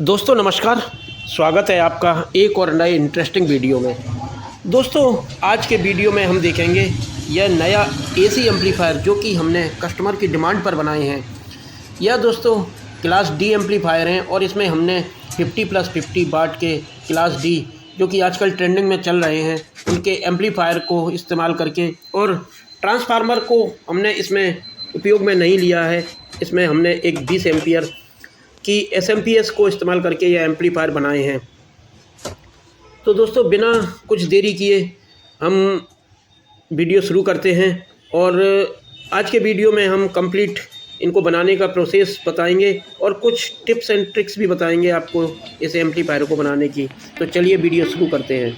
दोस्तों नमस्कार, स्वागत है आपका एक और नए इंटरेस्टिंग वीडियो में। दोस्तों आज के वीडियो में हम देखेंगे यह नया एसी एम्पलीफायर जो कि हमने कस्टमर की डिमांड पर बनाए हैं। यह दोस्तों क्लास डी एम्पलीफायर हैं और इसमें हमने 50+50 वाट के क्लास डी जो कि आजकल ट्रेंडिंग में चल रहे हैं उनके एम्पलीफायर को इस्तेमाल करके, और ट्रांसफार्मर को हमने इसमें उपयोग में नहीं लिया है। इसमें हमने एक 20 एम्पियर की एसएमपीएस को इस्तेमाल करके यह एम्पलीफायर बनाए हैं। तो दोस्तों बिना कुछ देरी किए हम वीडियो शुरू करते हैं, और आज के वीडियो में हम कंप्लीट इनको बनाने का प्रोसेस बताएंगे और कुछ टिप्स एंड ट्रिक्स भी बताएंगे आपको इस एम्पलीफायर को बनाने की। तो चलिए वीडियो शुरू करते हैं।